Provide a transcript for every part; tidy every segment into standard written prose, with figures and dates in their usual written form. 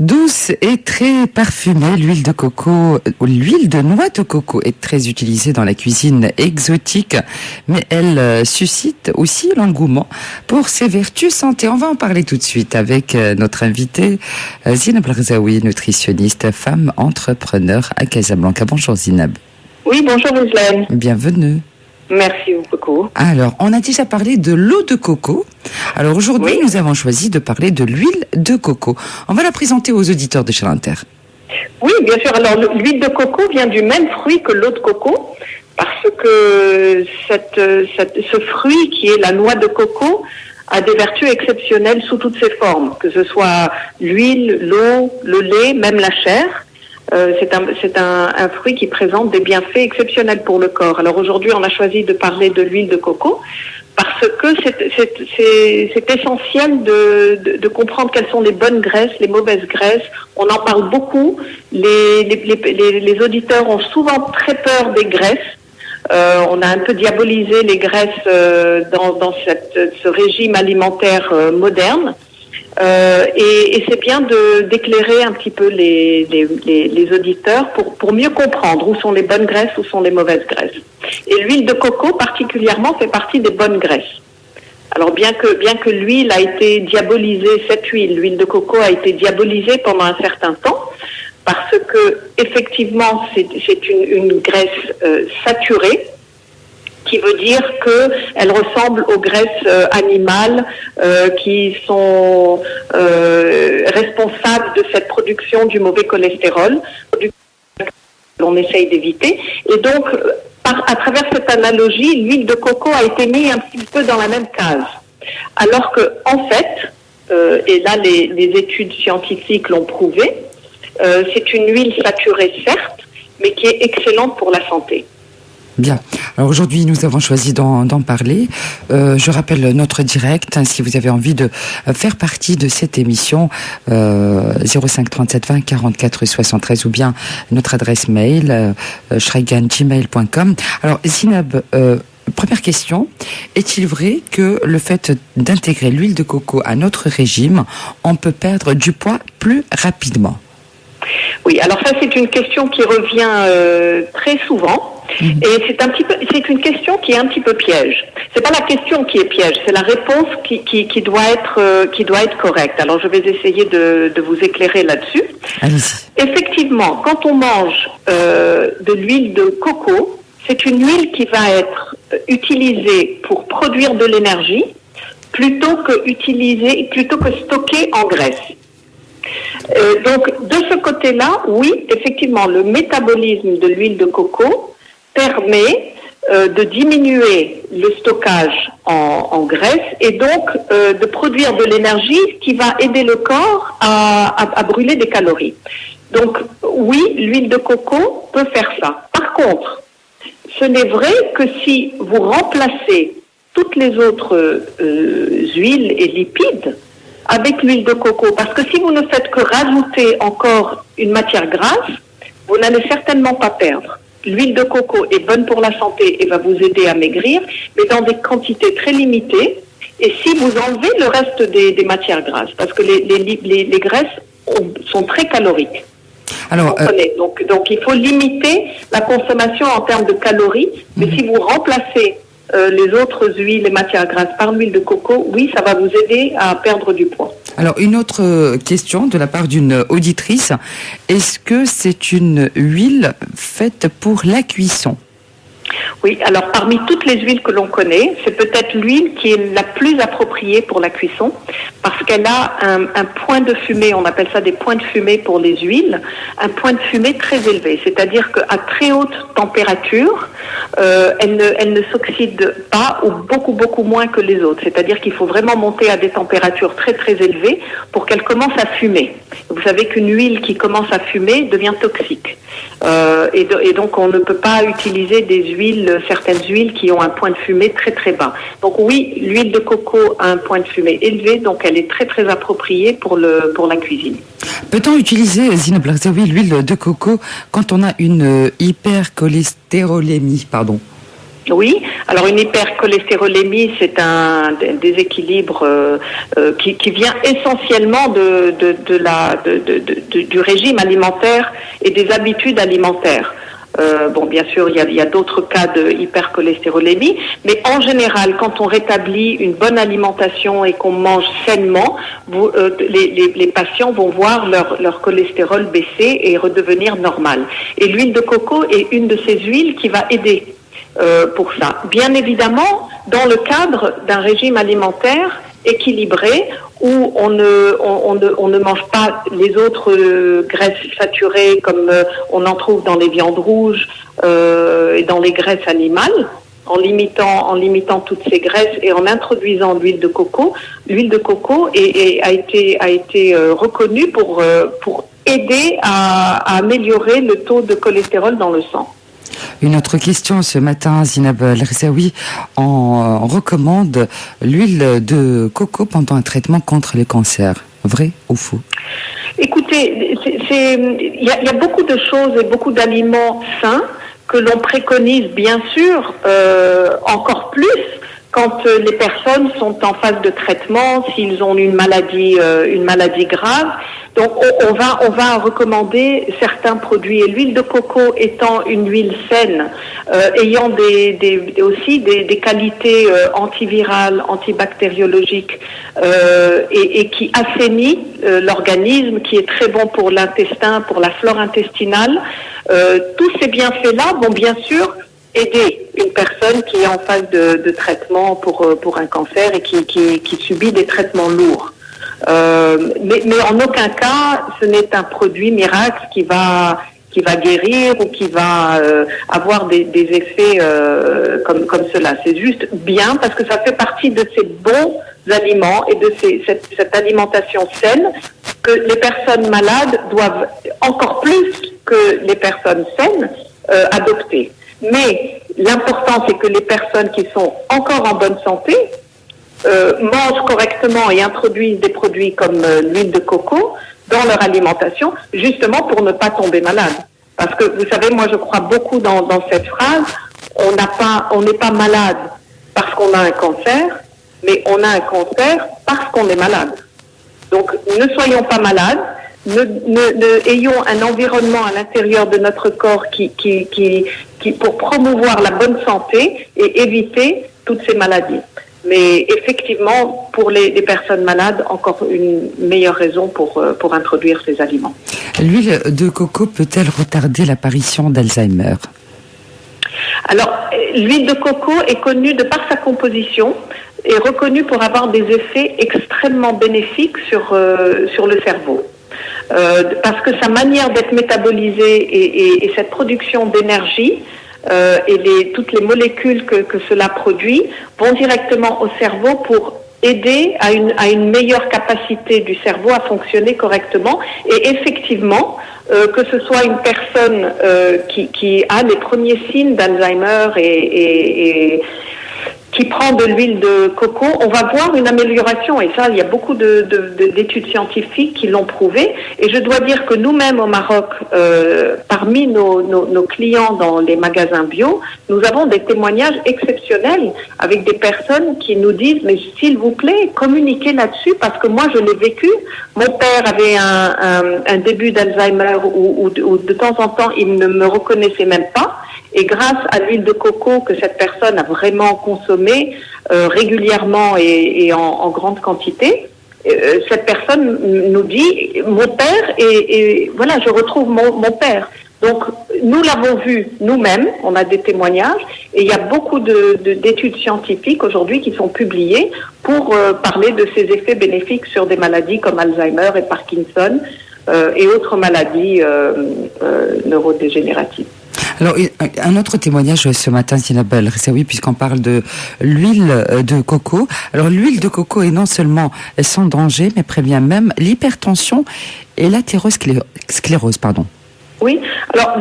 Douce et très parfumée, l'huile de coco, l'huile de noix de coco est très utilisée dans la cuisine exotique, mais elle suscite aussi l'engouement pour ses vertus santé. On va en parler tout de suite avec notre invitée Zineb Larzaoui, nutritionniste, femme entrepreneur à Casablanca. Bonjour Zineb. Oui, bonjour Islaine. Bienvenue. Merci beaucoup. Alors, on a déjà parlé de l'eau de coco. Alors aujourd'hui, nous avons choisi de parler de l'huile de coco. On va la présenter aux auditeurs de Channel Inter. Oui, bien sûr. Alors, l'huile de coco vient du même fruit que l'eau de coco, parce que ce fruit qui est la noix de coco a des vertus exceptionnelles sous toutes ses formes, que ce soit l'huile, l'eau, le lait, même la chair. C'est un fruit qui présente des bienfaits exceptionnels pour le corps. Alors aujourd'hui, on a choisi de parler de l'huile de coco parce que c'est essentiel de comprendre quelles sont les bonnes graisses, les mauvaises graisses. On en parle beaucoup. Les auditeurs ont souvent très peur des graisses. On a un peu diabolisé les graisses dans ce régime alimentaire moderne. Et c'est bien d'éclairer un petit peu les auditeurs pour mieux comprendre où sont les bonnes graisses, où sont les mauvaises graisses. Et l'huile de coco particulièrement fait partie des bonnes graisses. Alors bien que l'huile a été diabolisée, l'huile de coco a été diabolisée pendant un certain temps, parce que effectivement c'est une graisse saturée, qui veut dire qu'elle ressemble aux graisses animales qui sont responsables de cette production du mauvais cholestérol, que l'on essaye d'éviter. Et donc, à travers cette analogie, l'huile de coco a été mise un petit peu dans la même case. Alors que, en fait, et là les études scientifiques l'ont prouvé, c'est une huile saturée certes, mais qui est excellente pour la santé. Bien. Alors aujourd'hui, nous avons choisi d'en parler. Je rappelle notre direct, hein, si vous avez envie de faire partie de cette émission, 05 37 20 44 73 ou bien notre adresse mail, shreigan@gmail.com. Alors Zineb, première question, est-il vrai que le fait d'intégrer l'huile de coco à notre régime, on peut perdre du poids plus rapidement ? Oui, alors ça c'est une question qui revient très souvent. Et c'est une question qui est un petit peu piège. C'est pas la question qui est piège, c'est la réponse qui doit être correcte. Alors je vais essayer de vous éclairer là-dessus. Allez-y. Effectivement, quand on mange de l'huile de coco, c'est une huile qui va être utilisée pour produire de l'énergie plutôt que stockée en graisse. Donc de ce côté-là, oui, effectivement, le métabolisme de l'huile de coco permet de diminuer le stockage en graisse et donc de produire de l'énergie qui va aider le corps à brûler des calories. Donc oui, l'huile de coco peut faire ça. Par contre, ce n'est vrai que si vous remplacez toutes les autres huiles et lipides avec l'huile de coco, parce que si vous ne faites que rajouter encore une matière grasse, vous n'allez certainement pas perdre. L'huile de coco est bonne pour la santé et va vous aider à maigrir, mais dans des quantités très limitées. Et si vous enlevez le reste des matières grasses, parce que les graisses sont très caloriques. Alors, donc il faut limiter la consommation en termes de calories, mais si vous remplacez les autres huiles et matières grasses par l'huile de coco, oui, ça va vous aider à perdre du poids. Alors, une autre question de la part d'une auditrice. Est-ce que c'est une huile faite pour la cuisson ? Oui, alors parmi toutes les huiles que l'on connaît, c'est peut-être l'huile qui est la plus appropriée pour la cuisson parce qu'elle a un point de fumée, on appelle ça des points de fumée pour les huiles, un point de fumée très élevé, c'est-à-dire qu'à très haute température, elle ne s'oxyde pas ou beaucoup moins que les autres, c'est-à-dire qu'il faut vraiment monter à des températures très très élevées pour qu'elle commence à fumer. Vous savez qu'une huile qui commence à fumer devient toxique et donc on ne peut pas utiliser certaines huiles qui ont un point de fumée très très bas. Donc oui, l'huile de coco a un point de fumée élevé, donc elle est très très appropriée pour la cuisine. Peut-on utiliser, Zineb Larzaoui, l'huile de coco quand on a une hypercholestérolémie, Oui, alors une hypercholestérolémie, c'est un déséquilibre qui vient essentiellement du régime alimentaire et des habitudes alimentaires. Bon, bien sûr, il y a d'autres cas de hypercholestérolémie, mais en général, quand on rétablit une bonne alimentation et qu'on mange sainement, les patients vont voir leur cholestérol baisser et redevenir normal. Et l'huile de coco est une de ces huiles qui va aider pour ça. Bien évidemment, dans le cadre d'un régime alimentaire équilibré où on ne mange pas les autres graisses saturées comme on en trouve dans les viandes rouges et dans les graisses animales, en limitant toutes ces graisses et en introduisant l'huile de coco. L'huile de coco a été reconnue pour aider à améliorer le taux de cholestérol dans le sang. Une autre question ce matin, Zinab El-Rizaoui, on recommande l'huile de coco pendant un traitement contre les cancers. Vrai ou faux? Écoutez, il y a beaucoup de choses et beaucoup d'aliments sains que l'on préconise bien sûr encore plus quand les personnes sont en phase de traitement, s'ils ont une maladie grave. Donc on va recommander certains produits, et l'huile de coco étant une huile saine, ayant aussi des qualités antivirales, antibactériologiques, et qui assainit l'organisme, qui est très bon pour l'intestin, pour la flore intestinale. Tous ces bienfaits-là vont bien sûr aider une personne qui est en phase de traitement pour un cancer et qui subit des traitements lourds. Mais en aucun cas, ce n'est un produit miracle qui va guérir ou qui va avoir des effets comme cela. C'est juste bien parce que ça fait partie de ces bons aliments et de cette alimentation saine que les personnes malades doivent encore plus que les personnes saines adopter. Mais l'important, c'est que les personnes qui sont encore en bonne santé mangent correctement et introduisent des produits comme l'huile de coco dans leur alimentation, justement pour ne pas tomber malade. Parce que, vous savez, moi je crois beaucoup dans cette phrase, on n'est pas malade parce qu'on a un cancer, mais on a un cancer parce qu'on est malade. Donc, ne soyons pas malades, ayons un environnement à l'intérieur de notre corps qui pour promouvoir la bonne santé et éviter toutes ces maladies. Mais effectivement, pour les personnes malades, encore une meilleure raison pour introduire ces aliments. L'huile de coco peut-elle retarder l'apparition d'Alzheimer? Alors, l'huile de coco est connue de par sa composition et reconnue pour avoir des effets extrêmement bénéfiques sur le cerveau. Parce que sa manière d'être métabolisée et cette production d'énergie et toutes les molécules que cela produit vont directement au cerveau pour aider à une meilleure capacité du cerveau à fonctionner correctement. Et effectivement, que ce soit une personne qui a les premiers signes d'Alzheimer et qui prend de l'huile de coco, on va voir une amélioration. Et ça, il y a beaucoup d'études scientifiques qui l'ont prouvé. Et je dois dire que nous-mêmes au Maroc, parmi nos clients dans les magasins bio, nous avons des témoignages exceptionnels avec des personnes qui nous disent « Mais s'il vous plaît, communiquez là-dessus parce que moi, je l'ai vécu. Mon père avait un début d'Alzheimer où de temps en temps, il ne me reconnaissait même pas. Et grâce à l'huile de coco que cette personne a vraiment consommée régulièrement et en grande quantité, cette personne nous dit mon père et voilà, je retrouve mon père. Donc nous l'avons vu nous-mêmes, on a des témoignages et il y a beaucoup d'études scientifiques aujourd'hui qui sont publiées pour parler de ces effets bénéfiques sur des maladies comme Alzheimer et Parkinson et autres maladies neurodégénératives. Alors, un autre témoignage ce matin, Zinab El-Rizaoui, puisqu'on parle de l'huile de coco. Alors, l'huile de coco est non seulement sans danger, mais prévient même l'hypertension et l'athérosclérose, pardon. Oui, alors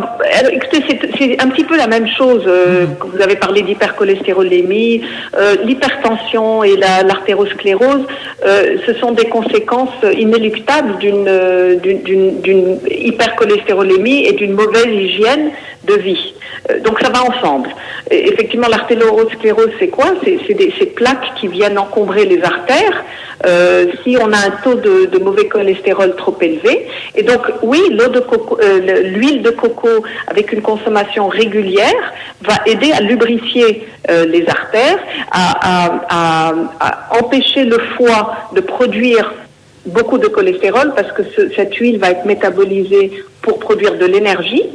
écoutez, c'est un petit peu la même chose. Vous avez parlé d'hypercholestérolémie, l'hypertension et l'artérosclérose, ce sont des conséquences inéluctables d'une hypercholestérolémie et d'une mauvaise hygiène de vie. Donc ça va ensemble. Et effectivement, l'artériosclérose, c'est quoi? C'est ces plaques qui viennent encombrer les artères si on a un taux de mauvais cholestérol trop élevé. Et donc oui, l'huile de coco avec une consommation régulière va aider à lubrifier les artères, à empêcher le foie de produire beaucoup de cholestérol parce que cette huile va être métabolisée pour produire de l'énergie.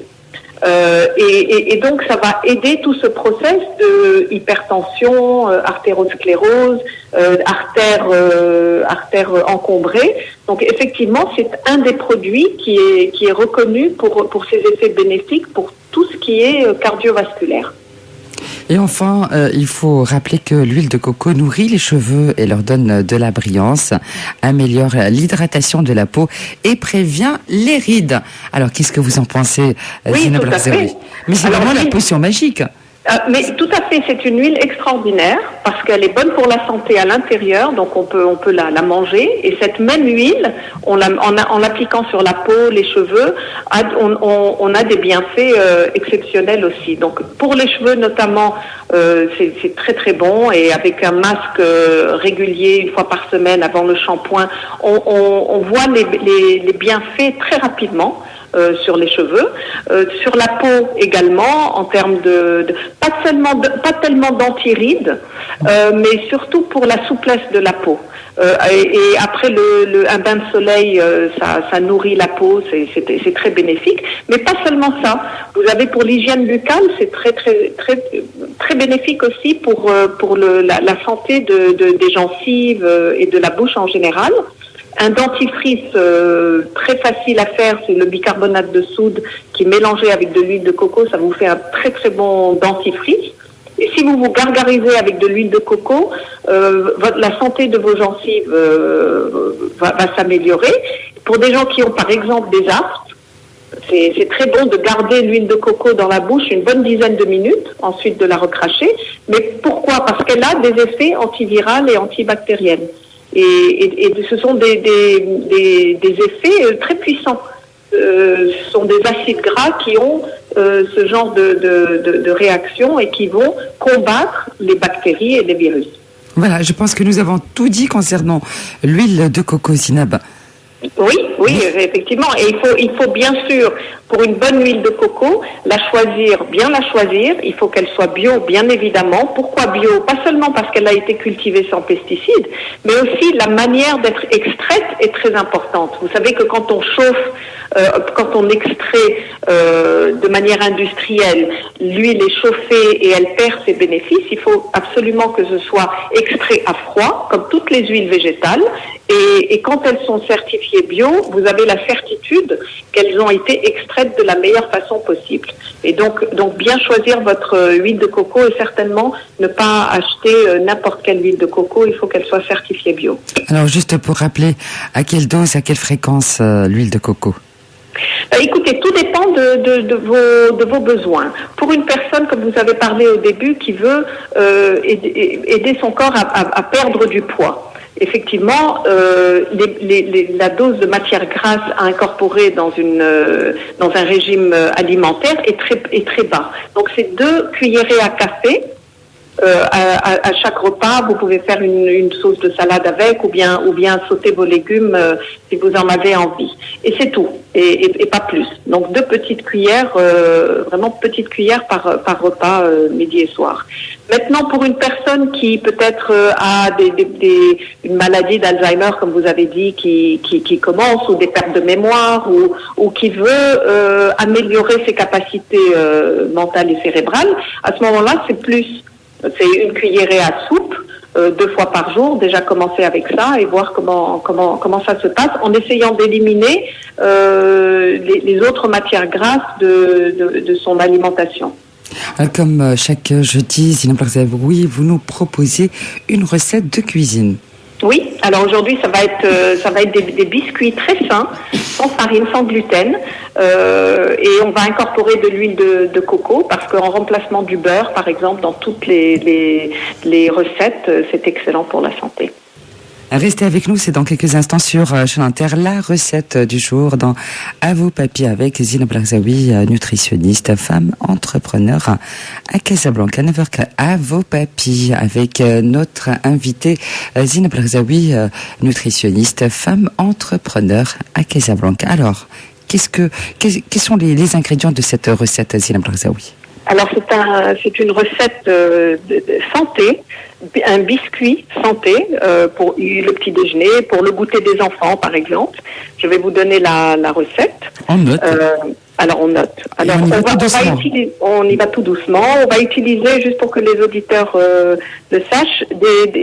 Et donc ça va aider tout ce process de hypertension, artérosclérose, artères encombrées. Donc effectivement, c'est un des produits qui est reconnu pour ses effets bénéfiques pour tout ce qui est cardiovasculaire. Et enfin, il faut rappeler que l'huile de coco nourrit les cheveux et leur donne de la brillance, améliore l'hydratation de la peau et prévient les rides. Alors, qu'est-ce que vous en pensez, Zina Blazeroui? Mais c'est vraiment la potion magique. Mais tout à fait, c'est une huile extraordinaire parce qu'elle est bonne pour la santé à l'intérieur, donc on peut la manger. Et cette même huile, en l'appliquant sur la peau, les cheveux, on a des bienfaits exceptionnels aussi. Donc pour les cheveux notamment, c'est très très bon. Et avec un masque régulier, une fois par semaine avant le shampoing, on voit les bienfaits très rapidement. Sur les cheveux, sur la peau également, en termes pas tellement d'antirides, mais surtout pour la souplesse de la peau. Et après un bain de soleil, ça nourrit la peau, c'est très bénéfique. Mais pas seulement ça. Vous avez pour l'hygiène buccale, c'est très très très très bénéfique aussi pour la santé des gencives et de la bouche en général. Un dentifrice très facile à faire, c'est le bicarbonate de soude qui mélangé avec de l'huile de coco, ça vous fait un très très bon dentifrice. Et si vous gargarisez avec de l'huile de coco, la santé de vos gencives va s'améliorer. Pour des gens qui ont par exemple des aftes, c'est très bon de garder l'huile de coco dans la bouche une bonne dizaine de minutes, ensuite de la recracher. Mais pourquoi? Parce qu'elle a des effets antiviraux et antibactériens. Et ce sont des effets très puissants. Ce sont des acides gras qui ont ce genre de réaction et qui vont combattre les bactéries et les virus. Voilà, je pense que nous avons tout dit concernant l'huile de coco, Zinab. Oui, effectivement. Et il faut bien sûr, pour une bonne huile de coco, bien la choisir. Il faut qu'elle soit bio, bien évidemment. Pourquoi bio? Pas seulement parce qu'elle a été cultivée sans pesticides, mais aussi la manière d'être extraite est très importante. Vous savez que quand on chauffe, quand on extrait de manière industrielle, l'huile est chauffée et elle perd ses bénéfices. Il faut absolument que ce soit extrait à froid, comme toutes les huiles végétales. Et quand elles sont certifiées bio, vous avez la certitude qu'elles ont été extraites de la meilleure façon possible. Et donc bien choisir votre huile de coco et certainement ne pas acheter n'importe quelle huile de coco. Il faut qu'elle soit certifiée bio. Alors juste pour rappeler, à quelle dose, à quelle fréquence l'huile de coco? Écoutez, tout dépend de vos besoins. Pour une personne, comme vous avez parlé au début, qui veut aider son corps à perdre du poids, effectivement, la dose de matière grasse à incorporer dans un régime alimentaire est très bas. Donc c'est 2 cuillerées à café. À chaque repas, vous pouvez faire une sauce de salade avec, ou bien sauter vos légumes si vous en avez envie. Et c'est tout, et pas plus. Donc 2 petites cuillères, vraiment petites cuillères par repas midi et soir. Maintenant, pour une personne qui peut-être a une maladie d'Alzheimer, comme vous avez dit, qui commence, ou des pertes de mémoire, ou qui veut améliorer ses capacités mentales et cérébrales, à ce moment-là, c'est une cuillerée à soupe 2 fois par jour. Déjà commencer avec ça et voir comment ça se passe en essayant d'éliminer les autres matières grasses de son alimentation. Comme chaque jeudi, Zina Blazeroui, vous nous proposez une recette de cuisine. Oui, alors aujourd'hui ça va être des biscuits très sains, sans farine, sans gluten, et on va incorporer de l'huile de coco parce qu'en remplacement du beurre, par exemple, dans toutes les recettes, c'est excellent pour la santé. Restez avec nous, c'est dans quelques instants sur Chaîne Inter, la recette du jour dans À vous papy avec Zineb Larzaoui, nutritionniste, femme entrepreneur à Casablanca. 9h À vous papy avec notre invitée Zineb Larzaoui, nutritionniste, femme entrepreneur à Casablanca. Alors, quels sont les ingrédients de cette recette, Zineb Larzaoui? Alors c'est une recette de santé, un biscuit santé pour le petit déjeuner, pour le goûter des enfants par exemple. Je vais vous donner la recette. On note. Alors on note. Alors on y va tout doucement. On va utiliser, juste pour que les auditeurs le sachent,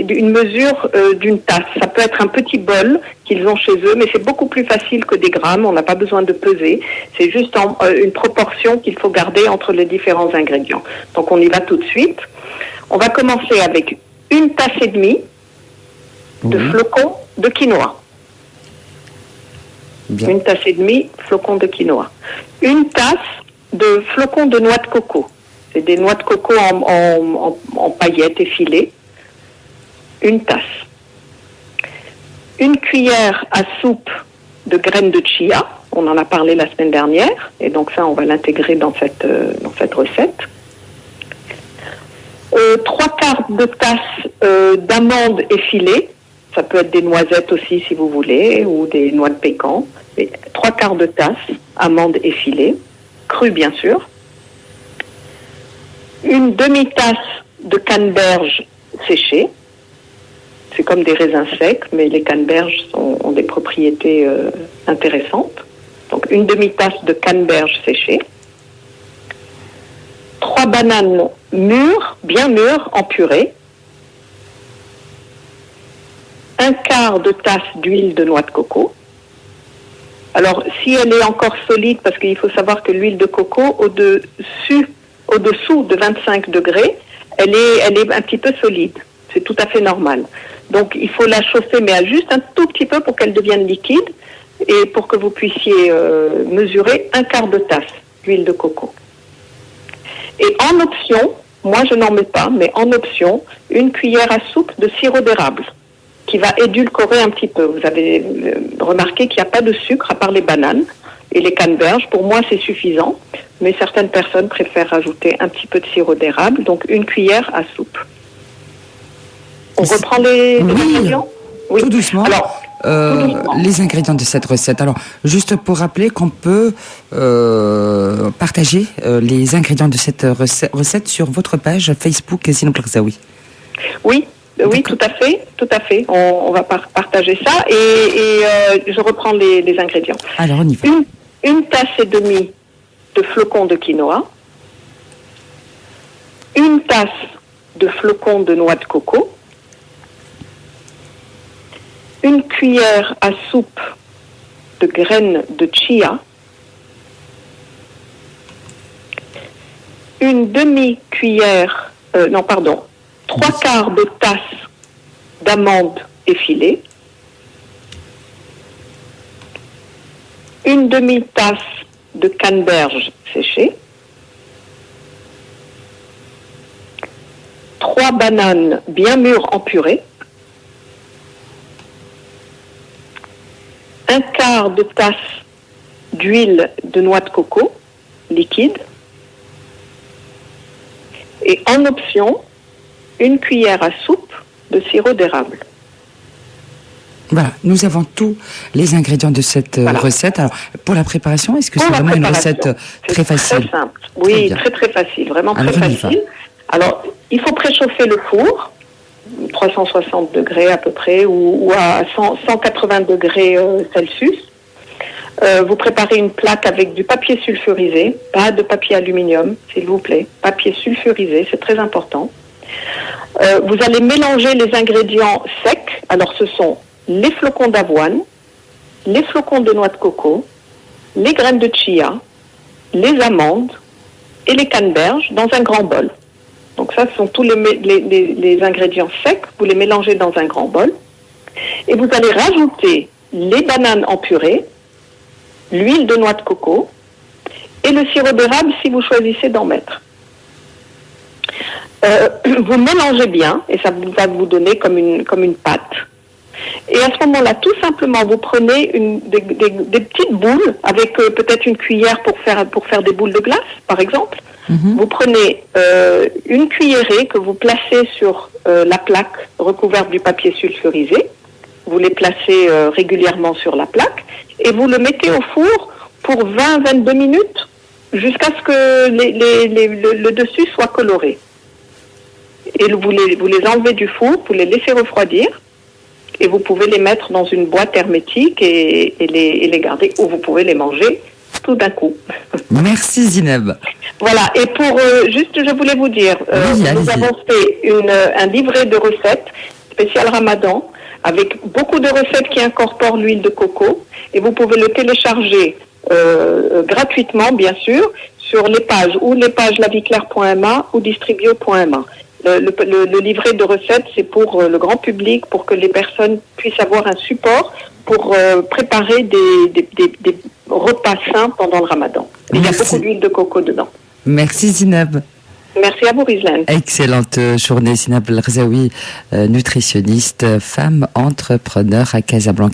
une mesure d'une tasse. Ça peut être un petit bol qu'ils ont chez eux, mais c'est beaucoup plus facile que des grammes. On n'a pas besoin de peser. C'est juste une proportion qu'il faut garder entre les différents ingrédients. Donc on y va tout de suite. On va commencer avec une tasse et demie de flocons de quinoa. Bien. Une tasse et demie flocons de quinoa. Une tasse de flocons de noix de coco. C'est des noix de coco en paillettes effilées. Une tasse. Une cuillère à soupe de graines de chia. On en a parlé la semaine dernière. Et donc ça, on va l'intégrer dans cette recette. 3/4 de tasse d'amandes effilées. Ça peut être des noisettes aussi si vous voulez, ou des noix de pécan. 3/4 de tasse, amandes effilées, crues bien sûr. Une demi-tasse de canneberge séchée. C'est comme des raisins secs, mais les canneberges ont des propriétés intéressantes. Donc une demi-tasse de canneberge séchée. 3 bananes mûres, bien mûres, en purée. 1/4 de tasse d'huile de noix de coco. Alors, si elle est encore solide, parce qu'il faut savoir que l'huile de coco, au-dessous de 25 degrés, elle est un petit peu solide. C'est tout à fait normal. Donc, il faut la chauffer, mais à juste un tout petit peu pour qu'elle devienne liquide et pour que vous puissiez mesurer 1/4 de tasse d'huile de coco. Et en option, moi je n'en mets pas, mais en option, une cuillère à soupe de sirop d'érable, qui va édulcorer un petit peu. Vous avez remarqué qu'il n'y a pas de sucre à part les bananes et les canneberges. Pour moi, c'est suffisant, mais certaines personnes préfèrent rajouter un petit peu de sirop d'érable, donc une cuillère à soupe. On reprend les ingrédients ? Oui, tout doucement. Alors, les ingrédients de cette recette. Alors, juste pour rappeler qu'on peut partager les ingrédients de cette recette sur votre page Facebook Zineb Larzaoui. Oui, tout à fait. On va partager ça et je reprends les ingrédients. Alors, on y va. Une tasse et demie de flocons de quinoa, une tasse de flocons de noix de coco, une cuillère à soupe de graines de chia, une demi-cuillère, 3/4 de tasse d'amandes effilées, une demi-tasse de canneberge séchée, 3 bananes bien mûres en purée, 1/4 de tasse d'huile de noix de coco liquide et en option, une cuillère à soupe de sirop d'érable. Voilà, nous avons tous les ingrédients de cette recette. Alors, pour la préparation, est-ce que c'est vraiment une recette très facile ? Très simple. Oui, très facile, vraiment très facile. Alors, il faut préchauffer le four, 360 degrés à peu près, ou à 180 degrés Celsius. Vous préparez une plaque avec du papier sulfurisé, pas de papier aluminium, s'il vous plaît. Papier sulfurisé, c'est très important. Vous allez mélanger les ingrédients secs. Alors, ce sont les flocons d'avoine, les flocons de noix de coco, les graines de chia, les amandes et les canneberges dans un grand bol. Donc ça, ce sont tous les ingrédients secs. Vous les mélangez dans un grand bol. Et vous allez rajouter les bananes en purée, l'huile de noix de coco et le sirop d'érable si vous choisissez d'en mettre. Vous mélangez bien et ça va vous donner comme une pâte. Et à ce moment-là, tout simplement, vous prenez des petites boules avec peut-être une cuillère pour faire des boules de glace, par exemple. Vous prenez une cuillerée que vous placez sur la plaque recouverte du papier sulfurisé. Vous les placez régulièrement sur la plaque et vous le mettez au four pour 20-22 minutes jusqu'à ce que le dessus soit coloré. Et vous les enlevez du four, vous les laissez refroidir et vous pouvez les mettre dans une boîte hermétique et les garder, ou vous pouvez les manger tout d'un coup. Merci Zineb. Voilà, et pour juste, je voulais vous dire, nous avons fait un livret de recettes spécial Ramadan avec beaucoup de recettes qui incorporent l'huile de coco, et vous pouvez le télécharger gratuitement, bien sûr, sur les pages laviclaire.ma ou distribio.ma. Le livret de recettes, c'est pour le grand public, pour que les personnes puissent avoir un support pour préparer des repas sains pendant le Ramadan. Et il y a beaucoup d'huile de coco dedans. Merci Zineb. Merci à vous, Rizlan. Excellente journée, Zineb El Rzaoui, nutritionniste, femme entrepreneur à Casablanca.